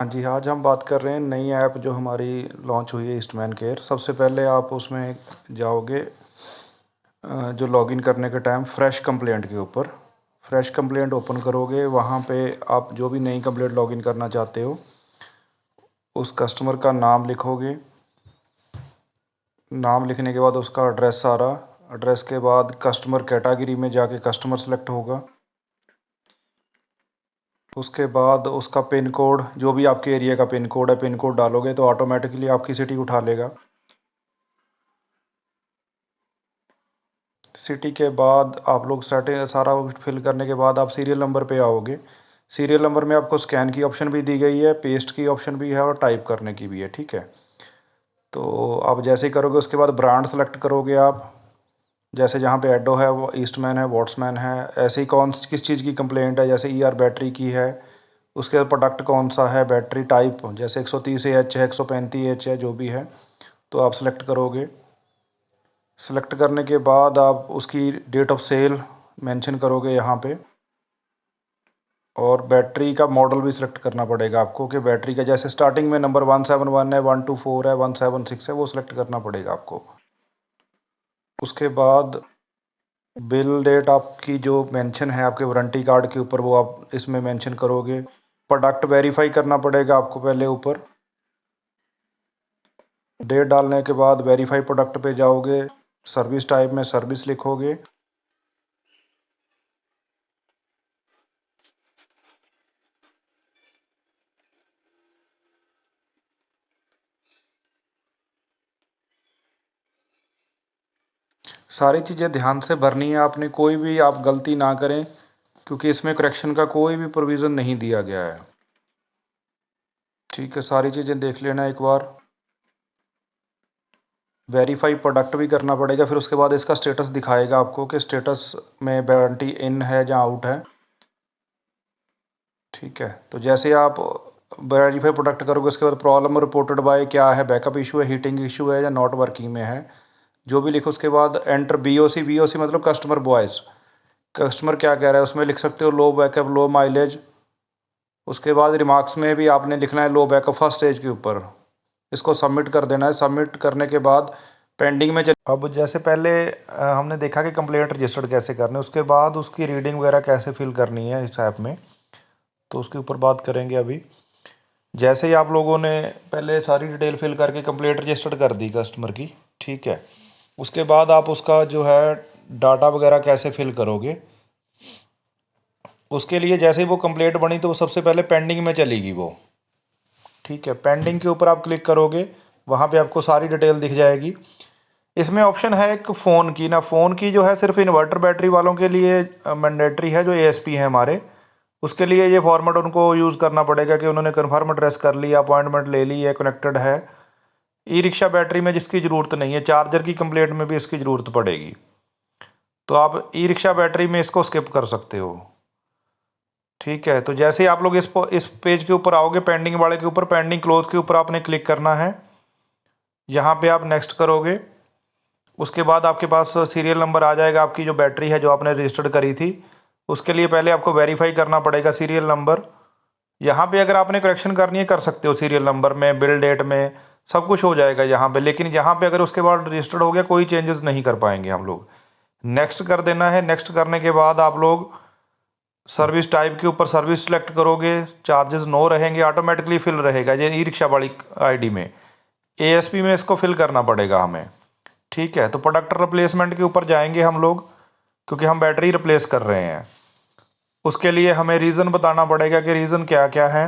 हाँ जी, आज हम बात कर रहे हैं नई ऐप जो हमारी लॉन्च हुई है ईस्टमैन केयर। सबसे पहले आप उसमें जाओगे, जो लॉगिन करने के टाइम फ्रेश कंप्लेंट के ऊपर फ्रेश कंप्लेंट ओपन करोगे। वहाँ पे आप जो भी नई कंप्लेंट लॉगिन करना चाहते हो उस कस्टमर का नाम लिखोगे। नाम लिखने के बाद उसका एड्रेस सारा, एड्रेस के बाद कस्टमर कैटेगरी में जाके कस्टमर सेलेक्ट होगा। उसके बाद उसका पिन कोड, जो भी आपके एरिया का पिन कोड है, पिन कोड डालोगे तो ऑटोमेटिकली आपकी सिटी उठा लेगा। सिटी के बाद आप लोग सेटिंग सारा कुछ फिल करने के बाद आप सीरियल नंबर पे आओगे। सीरियल नंबर में आपको स्कैन की ऑप्शन भी दी गई है, पेस्ट की ऑप्शन भी है और टाइप करने की भी है। ठीक है, तो आप जैसे ही करोगे उसके बाद ब्रांड सेलेक्ट करोगे आप। जैसे जहाँ पे एडो है वो ईस्टमैन है, वॉट्समैन है। ऐसे ही कौन किस चीज़ की कंप्लेंट है, जैसे ईआर बैटरी की है, उसके बाद प्रोडक्ट कौन सा है, बैटरी टाइप जैसे 130 AH है, 135 AH है, जो भी है तो आप सेलेक्ट करोगे। सेलेक्ट करने के बाद आप उसकी डेट ऑफ सेल मेंशन करोगे यहाँ पे। और बैटरी का मॉडल भी सिलेक्ट करना पड़ेगा आपको कि बैटरी का जैसे स्टार्टिंग में नंबर 171 है, 124 है, 176 है, वो सिलेक्ट करना पड़ेगा आपको। उसके बाद बिल डेट आपकी जो मेंशन है आपके वारंटी कार्ड के ऊपर वो आप इसमें मेंशन करोगे। प्रोडक्ट वेरीफाई करना पड़ेगा आपको पहले ऊपर। डेट डालने के बाद वेरीफाई प्रोडक्ट पे जाओगे, सर्विस टाइप में सर्विस लिखोगे। सारी चीज़ें ध्यान से भरनी है आपने, कोई भी आप गलती ना करें क्योंकि इसमें करेक्शन का कोई भी प्रोविज़न नहीं दिया गया है। ठीक है, सारी चीज़ें देख लेना एक बार। वेरीफाई प्रोडक्ट भी करना पड़ेगा, फिर उसके बाद इसका स्टेटस दिखाएगा आपको कि स्टेटस में वारंटी इन है या आउट है। ठीक है, तो जैसे आप वेरीफाई प्रोडक्ट करोगे उसके बाद प्रॉब्लम रिपोर्टेड बाय क्या है, बैकअप इशू है, हीटिंग इशू है या नॉट वर्किंग में है, जो भी लिखो। उसके बाद एंटर बीओसी, बीओसी मतलब कस्टमर वॉइस, कस्टमर क्या कह रहा है उसमें लिख सकते हो, लो बैकअप, लो माइलेज। उसके बाद रिमार्क्स में भी आपने लिखना है लो बैकअप फर्स्ट स्टेज के ऊपर। इसको सबमिट कर देना है। सबमिट करने के बाद पेंडिंग में अब जैसे पहले हमने देखा कि कंप्लेंट रजिस्टर्ड कैसे करने, उसके बाद उसकी रीडिंग वगैरह कैसे फिल करनी है इस ऐप में, तो उसके ऊपर बात करेंगे अभी। जैसे ही आप लोगों ने पहले सारी डिटेल फिल करके कंप्लेंट रजिस्टर्ड कर दी कस्टमर की, ठीक है, उसके बाद आप उसका जो है डाटा वगैरह कैसे फिल करोगे, उसके लिए जैसे ही वो कंप्लेंट बनी तो वो सबसे पहले पेंडिंग में चलेगी वो। ठीक है, पेंडिंग के ऊपर आप क्लिक करोगे, वहाँ पे आपको सारी डिटेल दिख जाएगी। इसमें ऑप्शन है एक फ़ोन की ना, फ़ोन की जो है सिर्फ इन्वर्टर बैटरी वालों के लिए मैंडेटरी है, जो एएसपी हैं हमारे, उसके लिए ये फॉर्मेट उनको यूज़ करना पड़ेगा कि उन्होंने कन्फर्म एड्रेस कर लिया, अपॉइंटमेंट ले ली है, कनेक्टेड है। ई रिक्शा बैटरी में जिसकी ज़रूरत नहीं है, चार्जर की कंप्लेंट में भी इसकी ज़रूरत पड़ेगी, तो आप ई रिक्शा बैटरी में इसको स्किप कर सकते हो। ठीक है, तो जैसे ही आप लोग इस पेज के ऊपर आओगे, पेंडिंग वाले के ऊपर, पेंडिंग क्लोज के ऊपर आपने क्लिक करना है। यहाँ पे आप नेक्स्ट करोगे, उसके बाद आपके पास सीरियल नंबर आ जाएगा, आपकी जो बैटरी है जो आपने रजिस्टर्ड करी थी, उसके लिए पहले आपको वेरीफाई करना पड़ेगा सीरियल नंबर। यहाँ पे अगर आपने करेक्शन करनी है कर सकते हो, सीरियल नंबर में, बिल डेट में, सब कुछ हो जाएगा यहाँ पे। लेकिन यहाँ पे अगर उसके बाद रजिस्टर्ड हो गया, कोई चेंजेस नहीं कर पाएंगे हम लोग। नेक्स्ट कर देना है। नेक्स्ट करने के बाद आप लोग सर्विस टाइप के ऊपर सर्विस सेलेक्ट करोगे, चार्जेस नो रहेंगे, ऑटोमेटिकली फिल रहेगा ये ई रिक्शा वाली आईडी में। एएसपी में इसको फिल करना पड़ेगा हमें। ठीक है, तो प्रोडक्ट रिप्लेसमेंट के ऊपर जाएंगे हम लोग, क्योंकि हम बैटरी रिप्लेस कर रहे हैं। उसके लिए हमें रीज़न बताना पड़ेगा कि रीज़न क्या क्या है।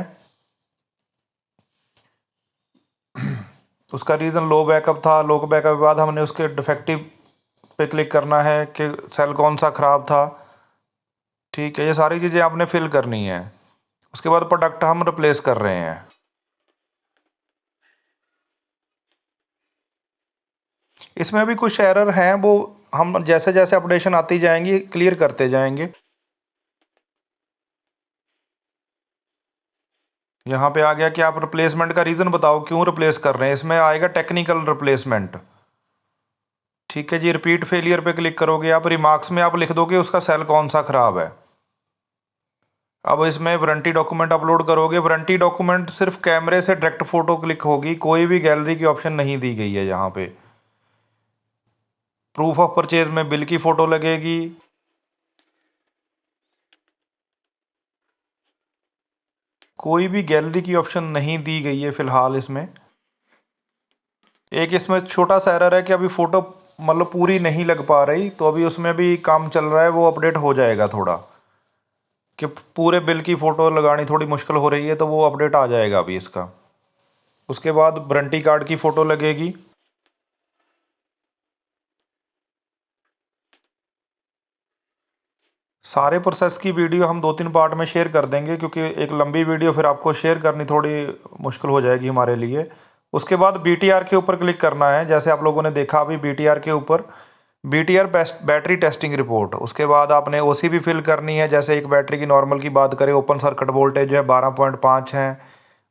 उसका रीज़न लो बैकअप था। लो बैकअप के बाद हमने उसके डिफेक्टिव पे क्लिक करना है कि सेल कौन सा ख़राब था। ठीक है, ये सारी चीज़ें आपने फिल करनी है। उसके बाद प्रोडक्ट हम रिप्लेस कर रहे हैं। इसमें भी कुछ एरर हैं, वो हम जैसे जैसे अपडेशन आती जाएंगी क्लियर करते जाएंगे। यहाँ पे आ गया कि आप रिप्लेसमेंट का रीज़न बताओ क्यों रिप्लेस कर रहे हैं, इसमें आएगा टेक्निकल रिप्लेसमेंट। ठीक है जी, रिपीट फेलियर पे क्लिक करोगे आप, रिमार्क्स में आप लिख दोगे उसका सेल कौन सा ख़राब है। अब इसमें वारंटी डॉक्यूमेंट अपलोड करोगे। वारंटी डॉक्यूमेंट सिर्फ कैमरे से डायरेक्ट फ़ोटो क्लिक होगी, कोई भी गैलरी की ऑप्शन नहीं दी गई है यहाँ पे। प्रूफ ऑफ परचेज में बिल की फ़ोटो लगेगी। कोई भी गैलरी की ऑप्शन नहीं दी गई है फ़िलहाल इसमें। एक इसमें छोटा सा एरर है कि अभी फ़ोटो मतलब पूरी नहीं लग पा रही, तो अभी उसमें भी काम चल रहा है, वो अपडेट हो जाएगा थोड़ा, कि पूरे बिल की फ़ोटो लगानी थोड़ी मुश्किल हो रही है, तो वो अपडेट आ जाएगा अभी इसका। उसके बाद वारंटी कार्ड की फ़ोटो लगेगी। सारे प्रोसेस की वीडियो हम 2-3 पार्ट में शेयर कर देंगे, क्योंकि एक लंबी वीडियो फिर आपको शेयर करनी थोड़ी मुश्किल हो जाएगी हमारे लिए। उसके बाद BTR के ऊपर क्लिक करना है, जैसे आप लोगों ने देखा अभी BTR के ऊपर, BTR बैटरी टेस्टिंग रिपोर्ट। उसके बाद आपने OC भी फिल करनी है। जैसे एक बैटरी की नॉर्मल की बात करें, ओपन सर्किट वोल्टेज जो है 12.5 है,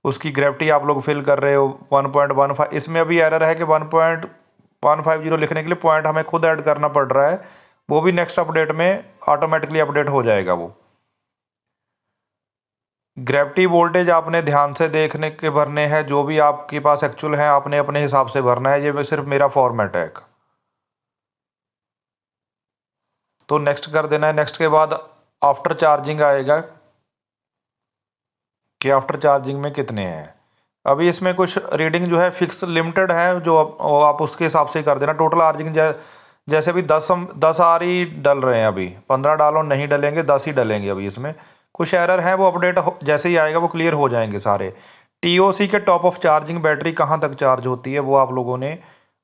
उसकी ग्रेविटी आप लोग फिल कर रहे हो 1.15। इसमें अभी एरर है कि 1.150 लिखने के लिए पॉइंट हमें खुद ऐड करना पड़ रहा है, वो भी नेक्स्ट अपडेट में ऑटोमेटिकली अपडेट हो जाएगा वो। ग्रेविटी वोल्टेज आपने ध्यान से देखने के भरने हैं, जो भी आपके पास एक्चुअल है आपने अपने हिसाब से भरना है, ये सिर्फ मेरा फॉर्मेट है एक। तो नेक्स्ट कर देना है। नेक्स्ट के बाद आफ्टर चार्जिंग आएगा कि आफ्टर चार्जिंग में कितने हैं। अभी इसमें कुछ रीडिंग जो है फिक्स लिमिटेड है, जो आप उसके हिसाब से कर देना। टोटल चार्जिंग जैसे अभी 10 आ रही डल रहे हैं, अभी 15 डालो नहीं डलेंगे, 10 ही डलेंगे। अभी इसमें कुछ एरर हैं, वो अपडेट जैसे ही आएगा वो क्लियर हो जाएंगे सारे। TOC के टॉप ऑफ चार्जिंग बैटरी कहाँ तक चार्ज होती है वो आप लोगों ने,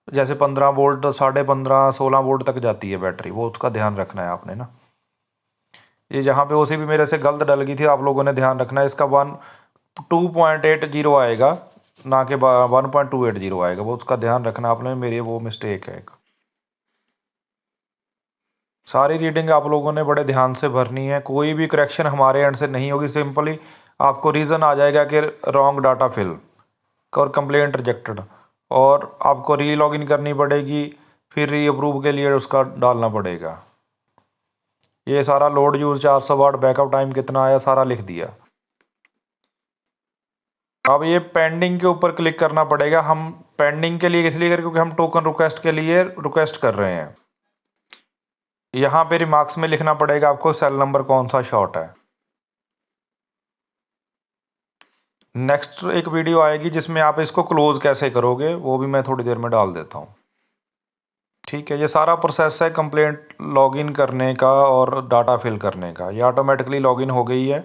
जैसे 15 वोल्ट, 15.5, 16 वोल्ट तक जाती है बैटरी, वो उसका ध्यान रखना है आपने ना। ये जहाँ पे OC भी मेरे से गलत डल गई थी, आप लोगों ने ध्यान रखना है। इसका 2.80 आएगा, ना कि 1.280 आएगा, वो उसका ध्यान रखना आपने, मेरी वो मिस्टेक है एक। सारी रीडिंग आप लोगों ने बड़े ध्यान से भरनी है, कोई भी करेक्शन हमारे एंड से नहीं होगी। सिंपली आपको रीज़न आ जाएगा कि रॉन्ग डाटा फिल और कंप्लेंट रिजेक्टेड, और आपको री लॉगिन करनी पड़ेगी, फिर री अप्रूव के लिए उसका डालना पड़ेगा। ये सारा लोड यूज़ 400 वाट, बैकअप टाइम कितना आया, सारा लिख दिया। अब ये पेंडिंग के ऊपर क्लिक करना पड़ेगा। हम पेंडिंग के लिए इसलिए क्योंकि हम टोकन रिक्वेस्ट के लिए रिक्वेस्ट कर रहे हैं। यहाँ पे रिमार्क्स में लिखना पड़ेगा आपको सेल नंबर कौन सा शॉर्ट है। नेक्स्ट एक वीडियो आएगी जिसमें आप इसको क्लोज़ कैसे करोगे, वो भी मैं थोड़ी देर में डाल देता हूँ। ठीक है, ये सारा प्रोसेस है कंप्लेंट लॉगिन करने का और डाटा फिल करने का। ये ऑटोमेटिकली लॉगिन हो गई है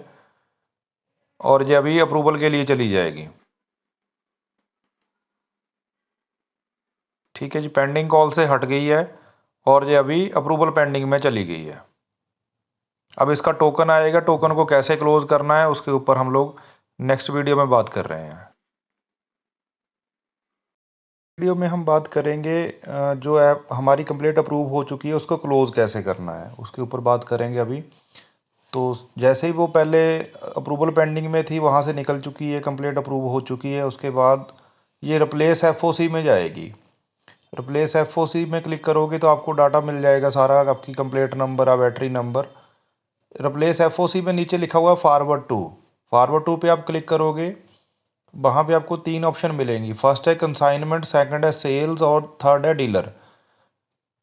और ये अभी अप्रूवल के लिए चली जाएगी। ठीक है जी, पेंडिंग कॉल से हट गई है और ये अभी अप्रूवल पेंडिंग में चली गई है। अब इसका टोकन आएगा, टोकन को कैसे क्लोज़ करना है उसके ऊपर हम लोग नेक्स्ट वीडियो में बात कर रहे हैं। वीडियो में हम बात करेंगे जो ऐप हमारी कंप्लेंट अप्रूव हो चुकी है उसको क्लोज़ कैसे करना है, उसके ऊपर बात करेंगे अभी। तो जैसे ही वो पहले अप्रूवल पेंडिंग में थी, वहाँ से निकल चुकी है, कंप्लेंट अप्रूव हो चुकी है, उसके बाद ये रिप्लेस FOC में जाएगी। रिप्लेस FOC में क्लिक करोगे तो आपको डाटा मिल जाएगा सारा, आपकी कंप्लेंट नंबर और बैटरी नंबर। रिप्लेस FOC में नीचे लिखा हुआ है फॉरवर्ड टू पे आप क्लिक करोगे, वहाँ पे आपको 3 ऑप्शन मिलेंगी। फर्स्ट है कंसाइनमेंट, सेकंड है सेल्स और थर्ड है डीलर।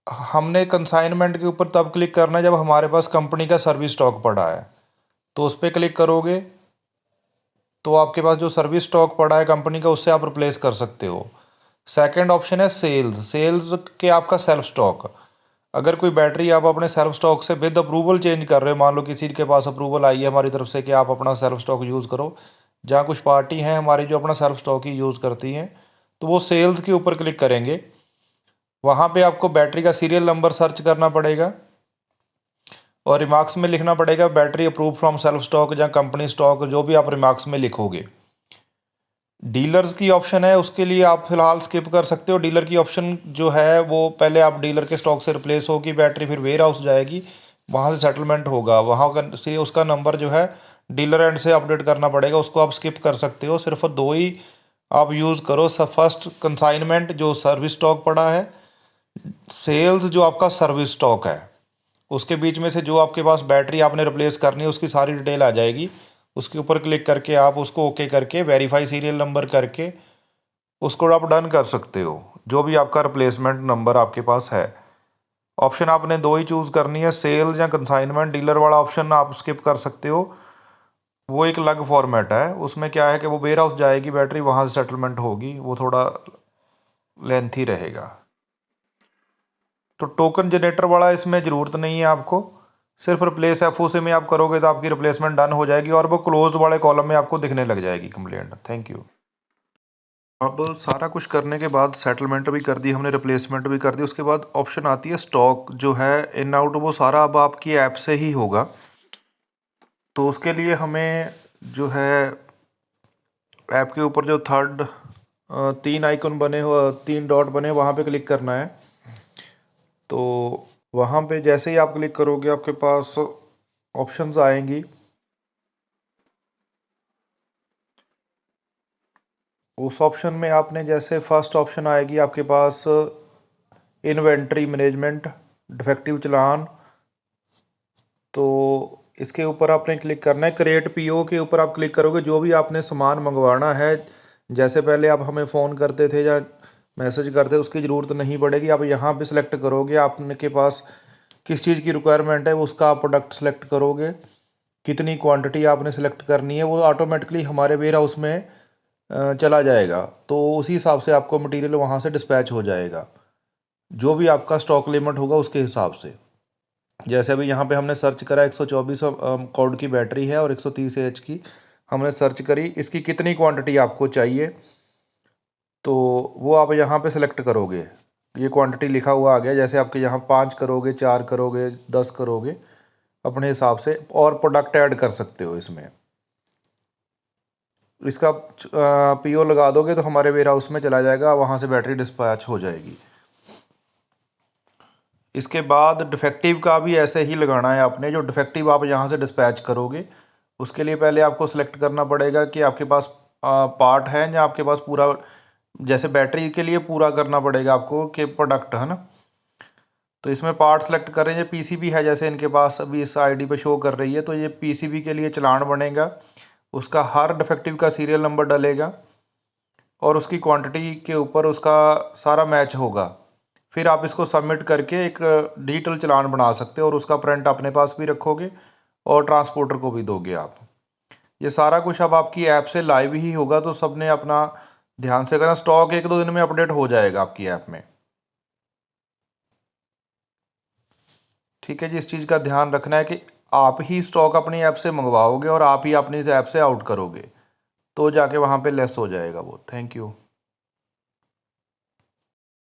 हमने कंसाइनमेंट के ऊपर तब क्लिक करना है जब हमारे पास कंपनी का सर्विस स्टॉक पड़ा है, तो उस पर क्लिक करोगे तो आपके पास जो सर्विस स्टॉक पड़ा है कंपनी का उससे आप रिप्लेस कर सकते हो। सेकंड ऑप्शन है सेल्स के आपका सेल्फ स्टॉक। अगर कोई बैटरी आप अपने सेल्फ स्टॉक से विद अप्रूवल चेंज कर रहे हो, मान लो किसी के पास अप्रूवल आई है हमारी तरफ से कि आप अपना सेल्फ स्टॉक यूज़ करो, जहाँ कुछ पार्टी हैं हमारी जो अपना सेल्फ स्टॉक ही यूज़ करती हैं, तो वो सेल्स के ऊपर क्लिक करेंगे। वहाँ पे आपको बैटरी का सीरियल नंबर सर्च करना पड़ेगा और रिमार्क्स में लिखना पड़ेगा battery approve from self stock या कंपनी स्टॉक, जो भी आप रिमार्क्स में लिखोगे। डीलर्स की ऑप्शन है, उसके लिए आप फिलहाल स्किप कर सकते हो। डीलर की ऑप्शन जो है वो पहले आप डीलर के स्टॉक से रिप्लेस होगी बैटरी, फिर वेयर हाउस जाएगी, वहाँ से सेटलमेंट होगा, वहाँ का से उसका नंबर जो है डीलर एंड से अपडेट करना पड़ेगा, उसको आप स्किप कर सकते हो। सिर्फ 2 ही आप यूज़ करो। फर्स्ट कंसाइनमेंट जो सर्विस स्टॉक पड़ा है, सेल्स जो आपका सर्विस स्टॉक है, उसके बीच में से जो आपके पास बैटरी आपने रिप्लेस करनी है उसकी सारी डिटेल आ जाएगी। उसके ऊपर क्लिक करके आप उसको ओके करके वेरीफाई सीरियल नंबर करके उसको आप डन कर सकते हो, जो भी आपका रिप्लेसमेंट नंबर आपके पास है। ऑप्शन आपने दो ही चूज़ करनी है, सेल्स या कंसाइनमेंट। डीलर वाला ऑप्शन आप स्किप कर सकते हो, वो एक अलग फॉर्मेट है। उसमें क्या है कि वो वेयर हाउस जाएगी बैटरी, वहाँ से सेटलमेंट होगी, वो थोड़ा लेंथी रहेगा। तो टोकन जनरेटर वाला इसमें ज़रूरत नहीं है आपको, सिर्फ रिप्लेस एफ से में आप करोगे तो आपकी रिप्लेसमेंट डन हो जाएगी और वो क्लोज वाले कॉलम में आपको दिखने लग जाएगी कंप्लेंट। Thank you. अब सारा कुछ करने के बाद सेटलमेंट भी कर दी हमने, रिप्लेसमेंट भी कर दी, उसके बाद ऑप्शन आती है स्टॉक जो है इन आउट, वो सारा अब आपकी ऐप से ही होगा। तो उसके लिए हमें जो है ऐप के ऊपर जो थर्ड तीन आइकन बने हो, तीन डॉट बने, वहाँ पे क्लिक करना है। तो वहाँ पे जैसे ही आप क्लिक करोगे आपके पास ऑप्शंस आएंगी। उस ऑप्शन में आपने जैसे फर्स्ट ऑप्शन आएगी आपके पास इन्वेंट्री मैनेजमेंट डिफेक्टिव चालान, तो इसके ऊपर आपने क्लिक करना है। क्रिएट पीओ के ऊपर आप क्लिक करोगे, जो भी आपने सामान मंगवाना है, जैसे पहले आप हमें फ़ोन करते थे या मैसेज करते थे, उसकी ज़रूरत नहीं पड़ेगी। आप यहाँ पे सिलेक्ट करोगे आपने के पास किस चीज़ की रिक्वायरमेंट है, उसका आप प्रोडक्ट सेलेक्ट करोगे, कितनी क्वांटिटी आपने सेलेक्ट करनी है, वो ऑटोमेटिकली हमारे वेयर हाउस में चला जाएगा। तो उसी हिसाब से आपको मटेरियल वहाँ से डिस्पैच हो जाएगा, जो भी आपका स्टॉक लिमिट होगा उसके हिसाब से। जैसे अभी यहाँ पे हमने सर्च करा 124 कॉर्ड की बैटरी है और 130 एच की हमने सर्च करी, इसकी कितनी क्वांटिटी आपको चाहिए, तो वो आप यहाँ पे सेलेक्ट करोगे। ये क्वांटिटी लिखा हुआ आ गया, जैसे आपके यहाँ 5 करोगे, 4 करोगे, 10 करोगे, अपने हिसाब से और प्रोडक्ट ऐड कर सकते हो इसमें। इसका पीओ लगा दोगे तो हमारे वेयर हाउस में चला जाएगा, वहाँ से बैटरी डिस्पैच हो जाएगी। इसके बाद डिफेक्टिव का भी ऐसे ही लगाना है आपने। जो डिफेक्टिव आप यहाँ से डिस्पैच करोगे उसके लिए पहले आपको सेलेक्ट करना पड़ेगा कि आपके पास पार्ट है या आपके पास पूरा, जैसे बैटरी के लिए पूरा करना पड़ेगा आपको कि प्रोडक्ट है ना। तो इसमें पार्ट सेलेक्ट करें, ये पीसीबी है जैसे इनके पास अभी इस आईडी पे शो कर रही है, तो ये पीसीबी के लिए चलान बनेगा, उसका हर डिफेक्टिव का सीरियल नंबर डलेगा और उसकी क्वांटिटी के ऊपर उसका सारा मैच होगा। फिर आप इसको सबमिट करके एक डिजिटल चालान बना सकते हो और उसका प्रिंट अपने पास भी रखोगे और ट्रांसपोर्टर को भी दोगे आप। ये सारा कुछ अब आपकी ऐप से लाइव ही होगा, तो सब ने अपना ध्यान से करना। स्टॉक 1-2 दिन में अपडेट हो जाएगा आपकी ऐप में। ठीक है जी, इस चीज़ का ध्यान रखना है कि आप ही स्टॉक अपनी ऐप से मंगवाओगे और आप ही अपनी ऐप से आउट करोगे, तो जाके वहाँ पे लेस हो जाएगा वो। Thank you.